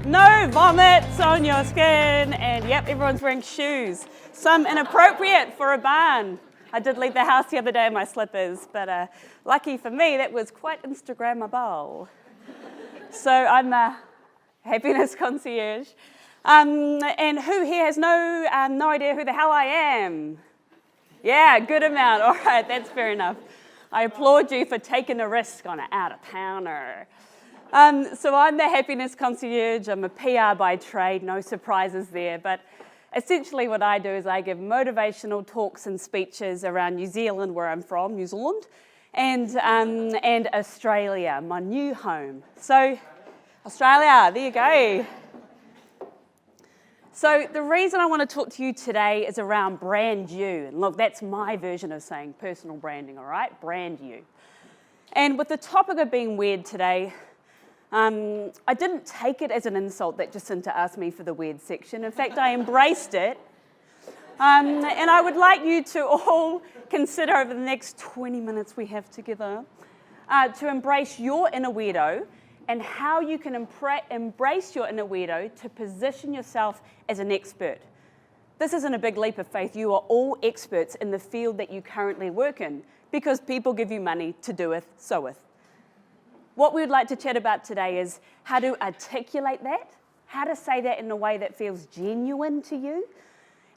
No vomits on your skin, and yep, everyone's wearing shoes. Some inappropriate for a barn. I did leave the house the other day in my slippers, but lucky for me, that was quite Instagrammable. So I'm a happiness concierge. And who here has no idea who the hell I am? Yeah, good amount. All right, that's fair enough. I applaud you for taking a risk on an out-of-towner. So I'm the happiness concierge. I'm a PR by trade, no surprises there. But essentially what I do is I give motivational talks and speeches around New Zealand, where I'm from, New Zealand, and Australia, my new home. So Australia, there you go. So the reason I want to talk to you today is around brand you. And look, that's my version of saying personal branding, all right? Brand you. And with the topic of being weird today, I didn't take it as an insult that Jacinta asked me for the weird section. In fact, I embraced it. And I would like you to all consider over the next 20 minutes we have together to embrace your inner weirdo and how you can embrace your inner weirdo to position yourself as an expert. This isn't a big leap of faith. You are all experts in the field that you currently work in because people give you money to doeth, soweth. What we would like to chat about today is how to articulate that, how to say that in a way that feels genuine to you,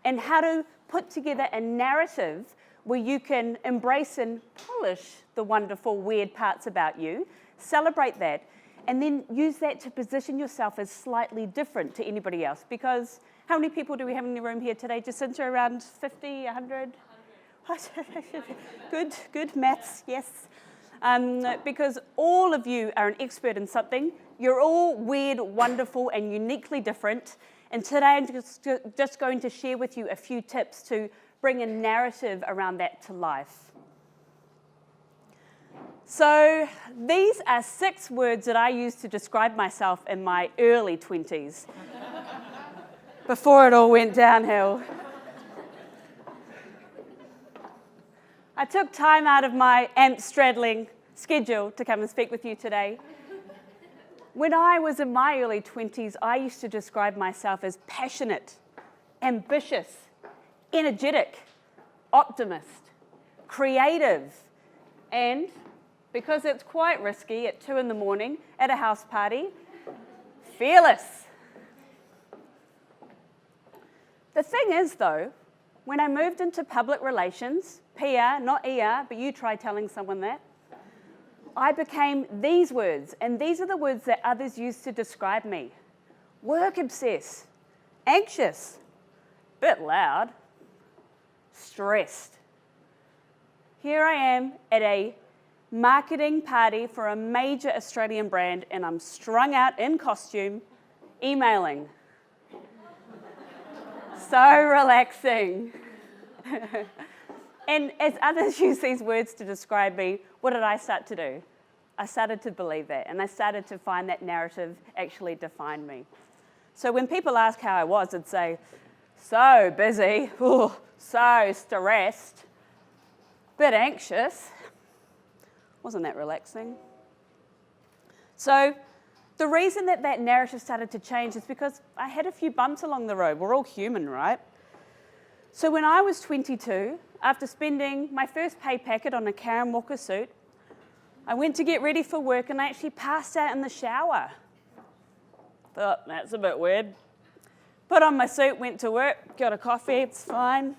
and how to put together a narrative where you can embrace and polish the wonderful, weird parts about you, celebrate that, and then use that to position yourself as slightly different to anybody else. Because how many people do we have in the room here today? Jacinta, around 50, 100? 100. Good maths, yes. Because all of you are an expert in something. You're all weird, wonderful, and uniquely different. And today I'm just going to share with you a few tips to bring a narrative around that to life. So these are 6 words that I used to describe myself in my early 20s, before it all went downhill. I took time out of my amp-straddling schedule to come and speak with you today. When I was in my early 20s, I used to describe myself as passionate, ambitious, energetic, optimist, creative, and because it's quite risky at 2 a.m. at a house party, fearless. The thing is, though, when I moved into public relations, PR, not ER, but you try telling someone that, I became these words, and these are the words that others used to describe me. Work obsessed, anxious, bit loud, stressed. Here I am at a marketing party for a major Australian brand, and I'm strung out in costume, emailing. So relaxing. And as others use these words to describe me, what did I start to do? I started to believe that, and I started to find that narrative actually defined me. So when people ask how I was, I'd say, so busy, ooh, so stressed, bit anxious. Wasn't that relaxing? So the reason that narrative started to change is because I had a few bumps along the road. We're all human, right? So when I was 22, after spending my first pay packet on a Karen Walker suit, I went to get ready for work and I actually passed out in the shower. Thought, that's a bit weird. Put on my suit, went to work, got a coffee, it's fine.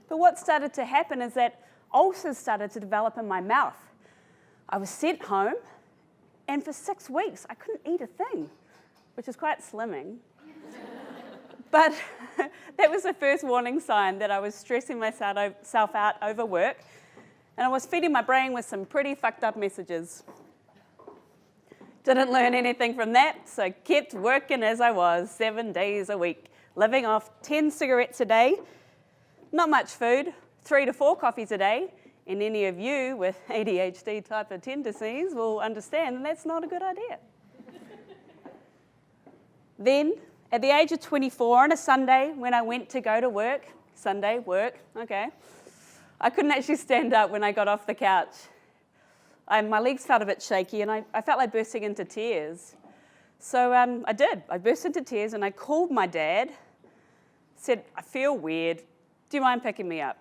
But what started to happen is that ulcers started to develop in my mouth. I was sent home, and for 6 weeks, I couldn't eat a thing, which is quite slimming. But that was the first warning sign that I was stressing myself out over work, and I was feeding my brain with some pretty fucked up messages. Didn't learn anything from that, so kept working as I was, 7 days a week, living off 10 cigarettes a day, not much food, 3 to 4 coffees a day, and any of you with ADHD type of tendencies will understand that's not a good idea. Then, at the age of 24, on a Sunday, when I went to go to work, Sunday, work, okay, I couldn't actually stand up when I got off the couch. My legs felt a bit shaky, and I felt like bursting into tears. So I did. I burst into tears and I called my dad, said, I feel weird. Do you mind picking me up?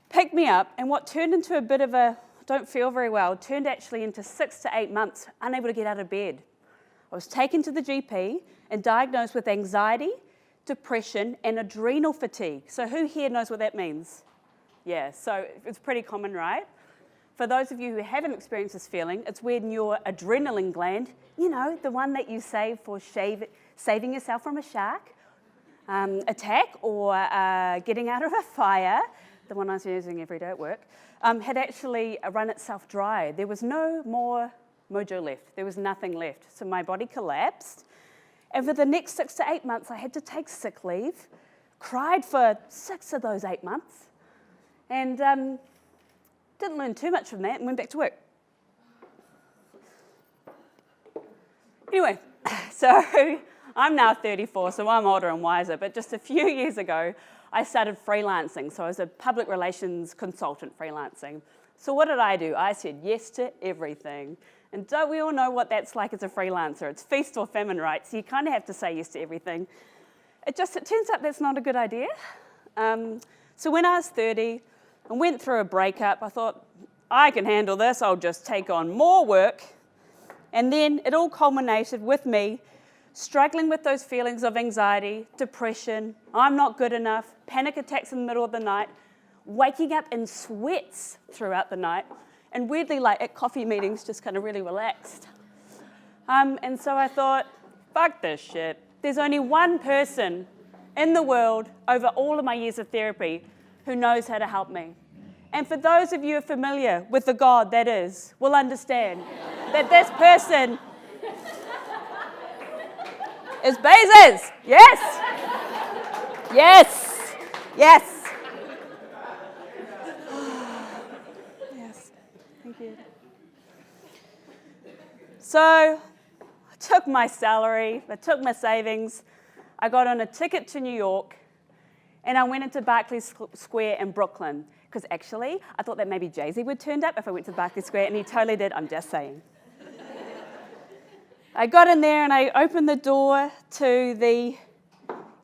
Picked me up, and what turned into a bit of a don't feel very well turned actually into 6 to 8 months unable to get out of bed. I was taken to the GP and diagnosed with anxiety, depression, and adrenal fatigue. So who here knows what that means? Yeah, so it's pretty common, right? For those of you who haven't experienced this feeling, it's when your adrenaline gland, you know, the one that you save for saving yourself from a shark attack or getting out of a fire, the one I was using every day at work, had actually run itself dry. There was no more mojo left. There was nothing left. So my body collapsed. And for the next 6 to 8 months, I had to take sick leave, cried for 6 of those 8 months, and didn't learn too much from that and went back to work. Anyway, so I'm now 34, so I'm older and wiser, but just a few years ago, I started freelancing. So I was a public relations consultant freelancing. So what did I do? I said yes to everything. And don't we all know what that's like as a freelancer? It's feast or famine, right? So you kind of have to say yes to everything. It turns out that's not a good idea. So when I was 30 and went through a breakup, I thought, I can handle this. I'll just take on more work. And then it all culminated with me struggling with those feelings of anxiety, depression, I'm not good enough, panic attacks in the middle of the night, waking up in sweats throughout the night, and weirdly, like at coffee meetings, just kind of really relaxed. And so I thought, fuck this shit. There's only one person in the world over all of my years of therapy who knows how to help me. And for those of you who are familiar with the God that is, will understand that this person is Bezos. Yes. Yes. Yes. Yes. Thank you. So I took my salary, I took my savings, I got on a ticket to New York, and I went into Barclays Square in Brooklyn. Because actually, I thought that maybe Jay-Z would turn up if I went to Barclays Square, and he totally did. I'm just saying. I got in there and I opened the door to the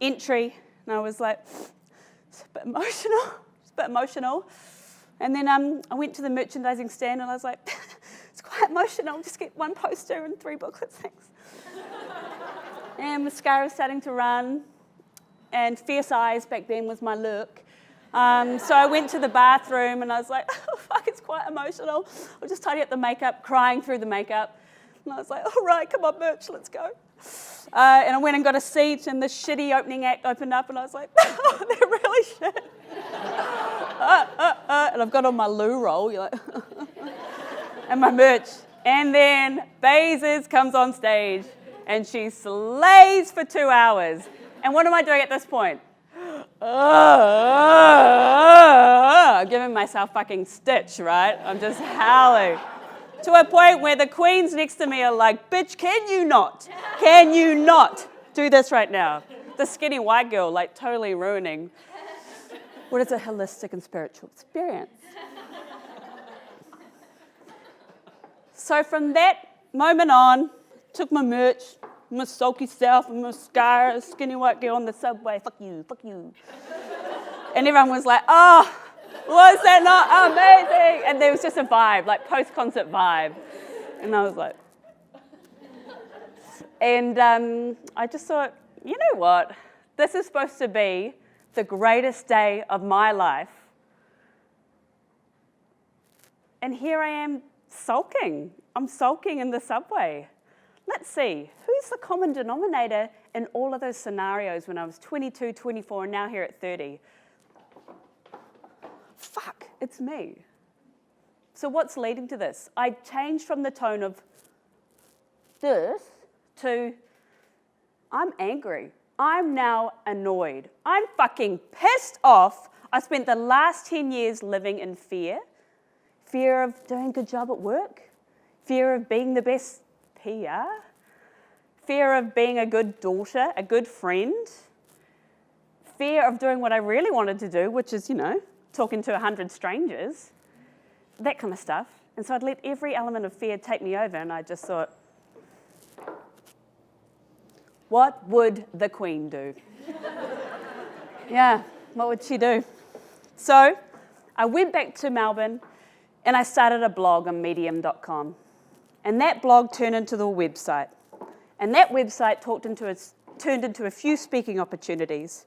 entry, and I was like, it's a bit emotional. And then I went to the merchandising stand and I was like, it's quite emotional, just get one poster and 3 booklets, thanks. And mascara was starting to run, and fierce eyes back then was my look. So I went to the bathroom and I was like, oh fuck, it's quite emotional. I'll just tidy up the makeup, crying through the makeup. And I was like, all right, come on, merch, let's go. And I went and got a seat, and the shitty opening act opened up, and I was like, oh, they're really shit. And I've got on my loo roll, you're like, and my merch. And then Bezos comes on stage, and she slays for 2 hours. And what am I doing at this point? I'm giving myself fucking stitch, right? I'm just howling. To a point where the queens next to me are like, bitch, can you not do this right now? The skinny white girl, like totally ruining what is a holistic and spiritual experience. So from that moment on, took my merch, my sulky self, and mascara, skinny white girl on the subway, fuck you. And everyone was like, oh, was that not amazing? And there was just a vibe, like post-concert vibe. And I was like, and I just thought, you know what? This is supposed to be the greatest day of my life. And here I am sulking. I'm sulking in the subway. Let's see, who's the common denominator in all of those scenarios when I was 22, 24, and now here at 30? Fuck, it's me. So what's leading to this? I changed from the tone of this to I'm angry. I'm now annoyed. I'm fucking pissed off. I spent the last 10 years living in fear. Fear of doing a good job at work. Fear of being the best PR. Fear of being a good daughter, a good friend. Fear of doing what I really wanted to do, which is, talking to 100 strangers, that kind of stuff. And so I'd let every element of fear take me over, and I just thought, What would the Queen do? Yeah, what would she do? So I went back to Melbourne and I started a blog on medium.com. And that blog turned into the website. And that website turned into a few speaking opportunities.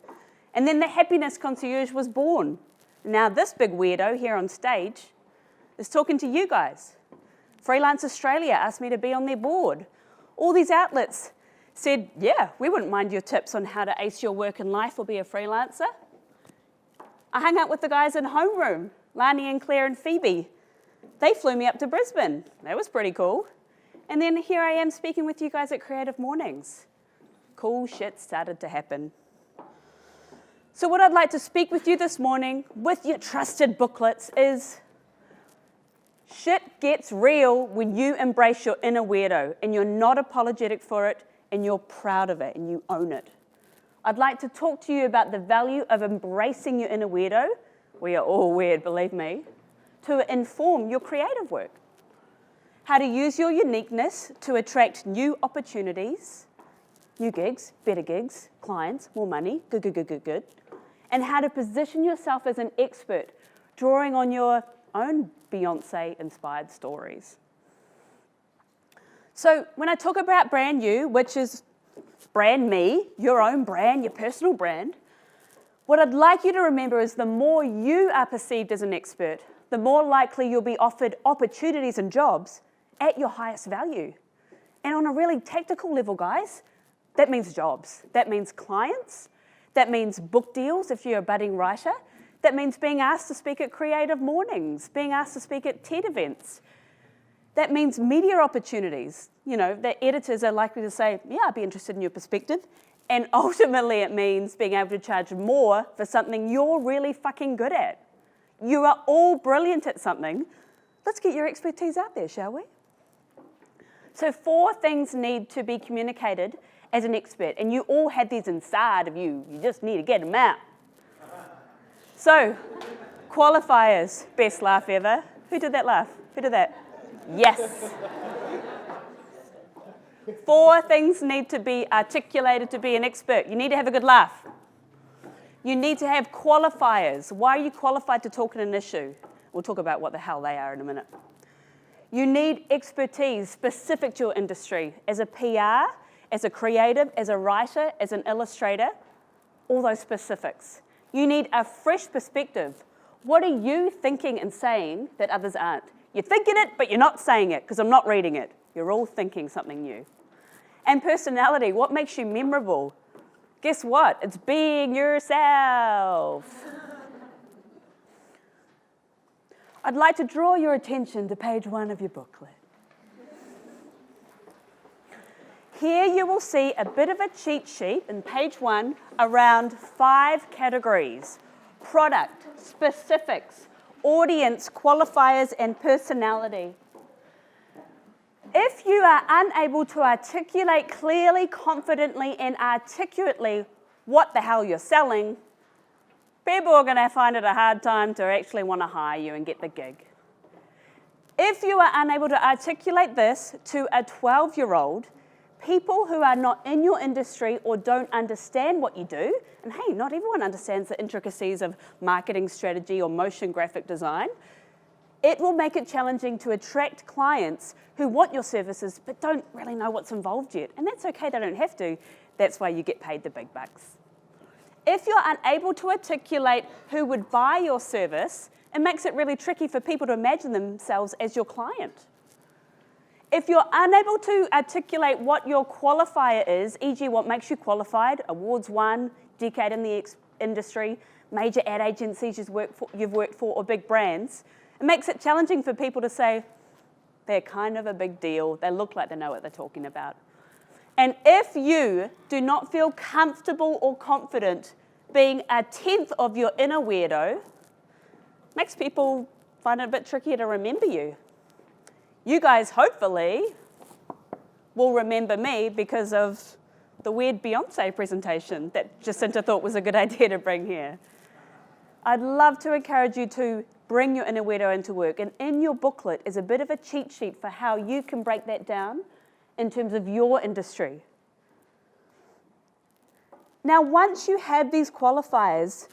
And then the Happiness Concierge was born. Now this big weirdo here on stage is talking to you guys. Freelance Australia asked me to be on their board. All these outlets said, yeah, we wouldn't mind your tips on how to ace your work and life or be a freelancer. I hung out with the guys in Homeroom, Lani and Claire and Phoebe. They flew me up to Brisbane. That was pretty cool. And then here I am speaking with you guys at Creative Mornings. Cool shit started to happen. So what I'd like to speak with you this morning with your trusted booklets is shit gets real when you embrace your inner weirdo and you're not apologetic for it and you're proud of it and you own it. I'd like to talk to you about the value of embracing your inner weirdo. We are all weird, believe me, to inform your creative work. How to use your uniqueness to attract new opportunities, new gigs, better gigs, clients, more money, good. And how to position yourself as an expert, drawing on your own Beyonce-inspired stories. So when I talk about brand you, which is brand me, your own brand, your personal brand, what I'd like you to remember is the more you are perceived as an expert, the more likely you'll be offered opportunities and jobs at your highest value. And on a really tactical level, guys, that means jobs. That means clients. That means book deals if you're a budding writer. That means being asked to speak at Creative Mornings, being asked to speak at TED events. That means media opportunities. You know, that editors are likely to say, yeah, I'd be interested in your perspective. And ultimately it means being able to charge more for something you're really fucking good at. You are all brilliant at something. Let's get your expertise out there, shall we? So 4 things need to be communicated as an expert. And you all had these inside of you. You just need to get them out. So, qualifiers, best laugh ever. Who did that laugh? Who did that? Yes. 4 things need to be articulated to be an expert. You need to have a good laugh. You need to have qualifiers. Why are you qualified to talk on an issue? We'll talk about what the hell they are in a minute. You need expertise specific to your industry. As a PR, as a creative, as a writer, as an illustrator, all those specifics. You need a fresh perspective. What are you thinking and saying that others aren't? You're thinking it, but you're not saying it because I'm not reading it. You're all thinking something new. And personality, what makes you memorable? Guess what? It's being yourself. I'd like to draw your attention to page 1 of your booklet. Here you will see a bit of a cheat sheet in page 1 around 5 categories: product, specifics, audience, qualifiers, and personality. If you are unable to articulate clearly, confidently, and articulately what the hell you're selling, people are going to find it a hard time to actually want to hire you and get the gig. If you are unable to articulate this to a 12-year-old, people who are not in your industry or don't understand what you do, and hey, not everyone understands the intricacies of marketing strategy or motion graphic design, it will make it challenging to attract clients who want your services but don't really know what's involved yet. And that's okay, they don't have to. That's why you get paid the big bucks. If you're unable to articulate who would buy your service, it makes it really tricky for people to imagine themselves as your client. If you're unable to articulate what your qualifier is, e.g. what makes you qualified, awards won, decade in the industry, major ad agencies you've worked for, or big brands, it makes it challenging for people to say, they're kind of a big deal, they look like they know what they're talking about. And if you do not feel comfortable or confident being a 10th of your inner weirdo, makes people find it a bit trickier to remember you. You guys, hopefully, will remember me because of the weird Beyonce presentation that Jacinta thought was a good idea to bring here. I'd love to encourage you to bring your inner weirdo into work. And in your booklet is a bit of a cheat sheet for how you can break that down in terms of your industry. Now, once you have these qualifiers,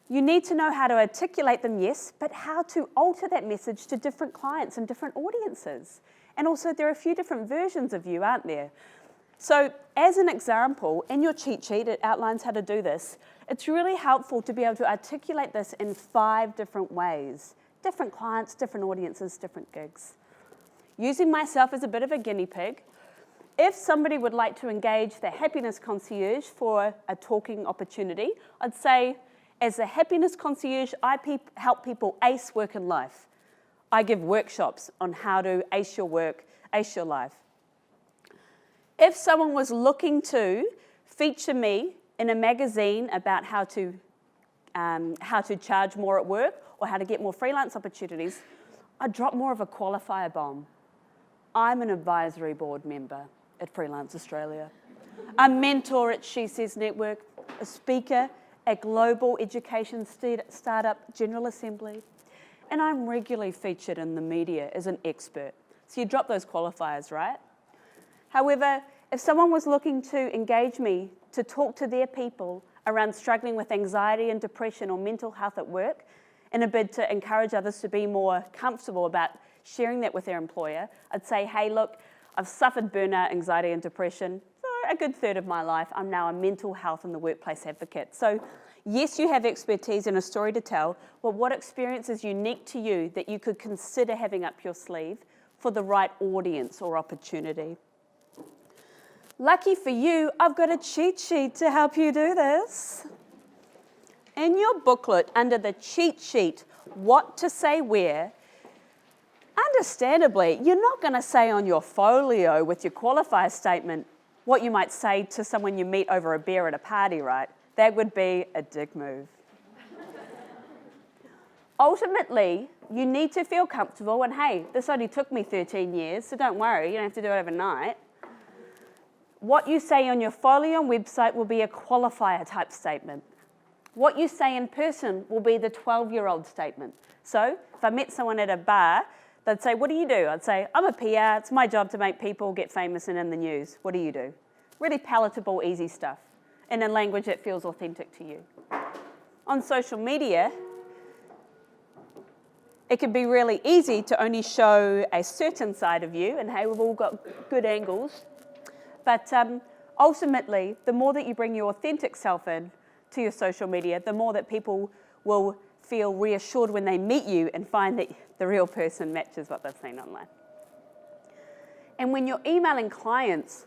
you need to know how to articulate them, yes, but how to alter that message to different clients and different audiences. And also, there are a few different versions of you, aren't there? So, as an example, in your cheat sheet, it outlines how to do this. It's really helpful to be able to articulate this in 5 different ways. Different clients, different audiences, different gigs. Using myself as a bit of a guinea pig, if somebody would like to engage the happiness concierge for a talking opportunity, I'd say, as a happiness concierge, I help people ace work and life. I give workshops on how to ace your work, ace your life. If someone was looking to feature me in a magazine about how to charge more at work or how to get more freelance opportunities, I'd drop more of a qualifier bomb. I'm an advisory board member at Freelance Australia, a mentor at She Says Network, a speaker at Global Education Startup General Assembly, and I'm regularly featured in the media as an expert. So you drop those qualifiers, right? However, if someone was looking to engage me to talk to their people around struggling with anxiety and depression or mental health at work in a bid to encourage others to be more comfortable about sharing that with their employer, I'd say, hey, look, I've suffered burnout, anxiety and depression for a good third of my life. I'm now a mental health and the workplace advocate. So yes, you have expertise and a story to tell, but what experience is unique to you that you could consider having up your sleeve for the right audience or opportunity? Lucky for you, I've got a cheat sheet to help you do this. In your booklet, under the cheat sheet, What to Say Where, understandably, you're not going to say on your folio with your qualifier statement what you might say to someone you meet over a beer at a party, right? That would be a dick move. Ultimately, you need to feel comfortable, and hey, this only took me 13 years, so don't worry, you don't have to do it overnight. What you say on your folio and website will be a qualifier type statement. What you say in person will be the 12-year-old statement. So if I met someone at a bar, they'd say, what do you do? I'd say, I'm a PR, it's my job to make people get famous and in the news. What do you do? Really palatable, easy stuff, in a language that feels authentic to you. On social media, it can be really easy to only show a certain side of you, and hey, we've all got good angles. But ultimately, the more that you bring your authentic self in to your social media, the more that people will feel reassured when they meet you and find that the real person matches what they've seen online. And when you're emailing clients,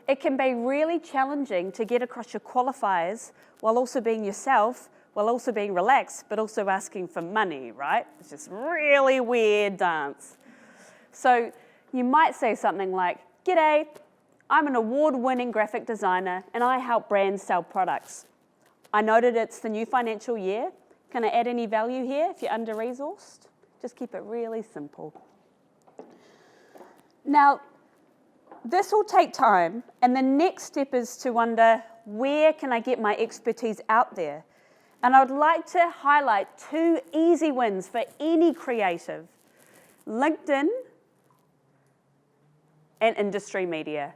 it can be really challenging to get across your qualifiers while also being yourself, while also being relaxed, but also asking for money, right? It's just really weird dance. So you might say something like, g'day, I'm an award-winning graphic designer and I help brands sell products. I noted it's the new financial year. Can I add any value here if you're under-resourced? Just keep it really simple. Now, this will take time, and the next step is to wonder, where can I get my expertise out there? And I would like to highlight 2 easy wins for any creative: LinkedIn and industry media.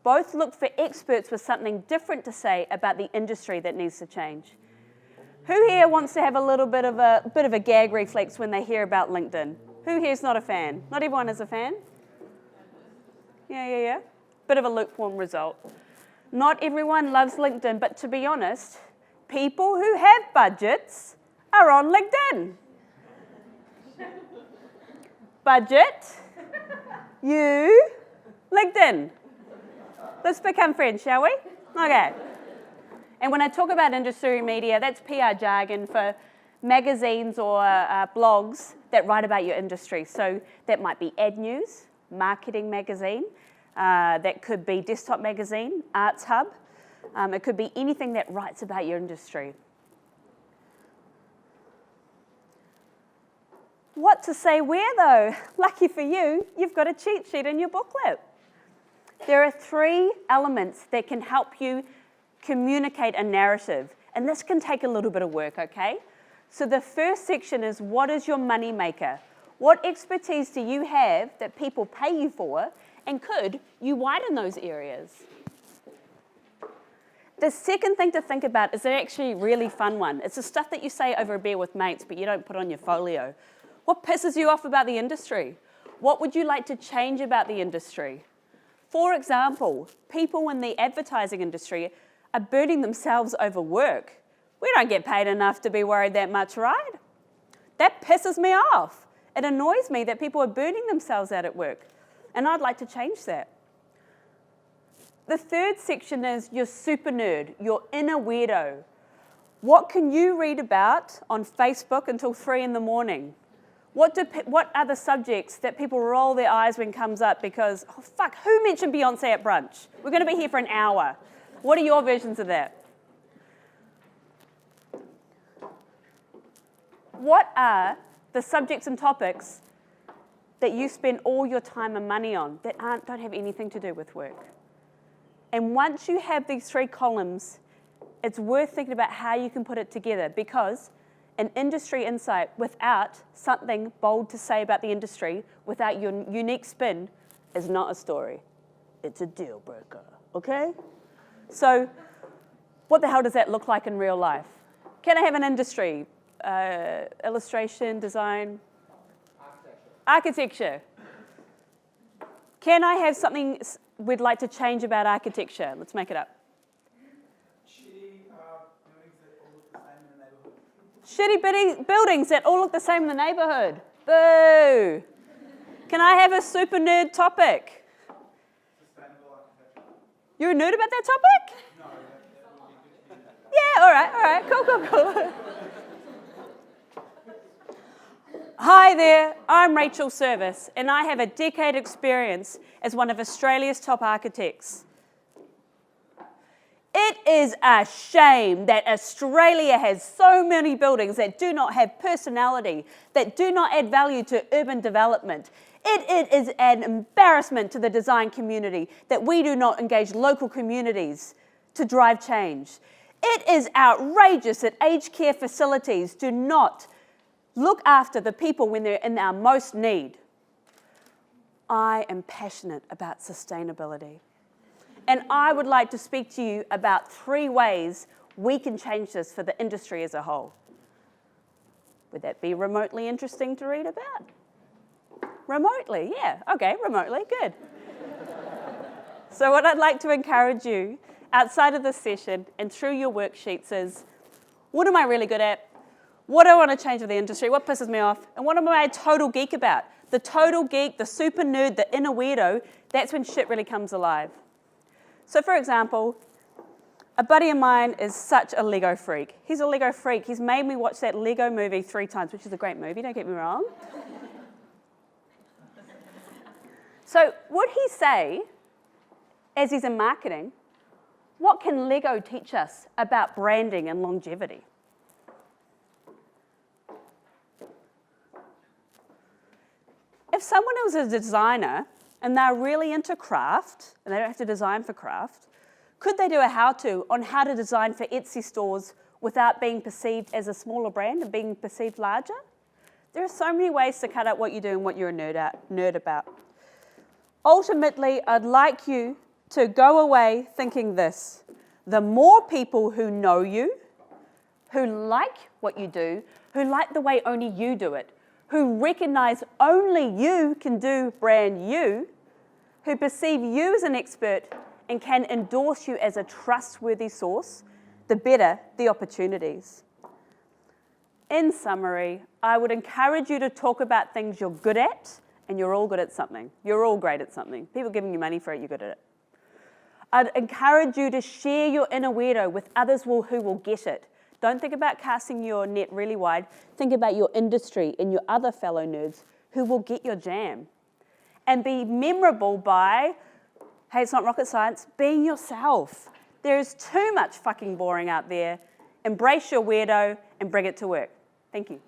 Both look for experts with something different to say about the industry that needs to change. Who here wants to have a little bit of a gag reflex when they hear about LinkedIn? Who here's not a fan? Not everyone is a fan? Yeah. Bit of a lukewarm result. Not everyone loves LinkedIn, but to be honest, people who have budgets are on LinkedIn. Budget, you, LinkedIn. Let's become friends, shall we? Okay. And when I talk about industry media, that's PR jargon for magazines or blogs that write about your industry. So that might be Ad News, Marketing Magazine, that could be Desktop Magazine, Arts Hub. It could be anything that writes about your industry. What to say where, though? Lucky for you, you've got a cheat sheet in your booklet. There are 3 elements that can help you communicate a narrative, and this can take a little bit of work, okay? So the first section is, what is your money maker? What expertise do you have that people pay you for, and could you widen those areas? The second thing to think about is actually a really fun one. It's the stuff that you say over a beer with mates, but you don't put on your folio. What pisses you off about the industry? What would you like to change about the industry? For example, people in the advertising industry are burning themselves over work. We don't get paid enough to be worried that much, right? That pisses me off. It annoys me that people are burning themselves out at work, and I'd like to change that. The third section is your super nerd, your inner weirdo. What can you read about on Facebook until 3 in the morning? What are the subjects that people roll their eyes when comes up because, oh fuck, who mentioned Beyonce at brunch? We're going to be here for an hour. What are your versions of that? What are the subjects and topics that you spend all your time and money on that don't have anything to do with work? And once you have these 3 columns, it's worth thinking about how you can put it together, because an industry insight without something bold to say about the industry, without your unique spin, is not a story. It's a deal breaker, okay? So what the hell does that look like in real life? Can I have an industry? Illustration, design? Architecture. Can I have something we'd like to change about architecture? Let's make it up. Shitty buildings that all look the same in the neighborhood. Boo! Can I have a super nerd topic? Sustainable architecture. You're a nerd about that topic? No. Yeah, all right, cool. Hi there, I'm Rachel Service, and I have a decade experience as one of Australia's top architects. It is a shame that Australia has so many buildings that do not have personality, that do not add value to urban development. It is an embarrassment to the design community that we do not engage local communities to drive change. It is outrageous that aged care facilities do not look after the people when they're in our most need. I am passionate about sustainability. And I would like to speak to you about 3 ways we can change this for the industry as a whole. Would that be remotely interesting to read about? Remotely, yeah. Okay, remotely, good. So what I'd like to encourage you outside of this session and through your worksheets is, what am I really good at? What do I want to change with the industry? What pisses me off? And what am I a total geek about? The total geek, the super nerd, the inner weirdo, that's when shit really comes alive. So for example, a buddy of mine is such a Lego freak. He's a Lego freak. He's made me watch that Lego movie 3 times, which is a great movie, don't get me wrong. So would he say, as he's in marketing, what can Lego teach us about branding and longevity? If someone was a designer and they're really into craft, and they don't have to design for craft, could they do a how-to on how to design for Etsy stores without being perceived as a smaller brand and being perceived larger? There are so many ways to cut out what you do and what you're a nerd about. Ultimately, I'd like you to go away thinking this: the more people who know you, who like what you do, who like the way only you do it, who recognize only you can do brand you, who perceive you as an expert and can endorse you as a trustworthy source, the better the opportunities. In summary, I would encourage you to talk about things you're good at, and you're all good at something. You're all great at something. People giving you money for it, you're good at it. I'd encourage you to share your inner weirdo with others who will get it. Don't think about casting your net really wide. Think about your industry and your other fellow nerds who will get your jam. And be memorable by, hey, it's not rocket science, being yourself. There is too much fucking boring out there. Embrace your weirdo and bring it to work. Thank you.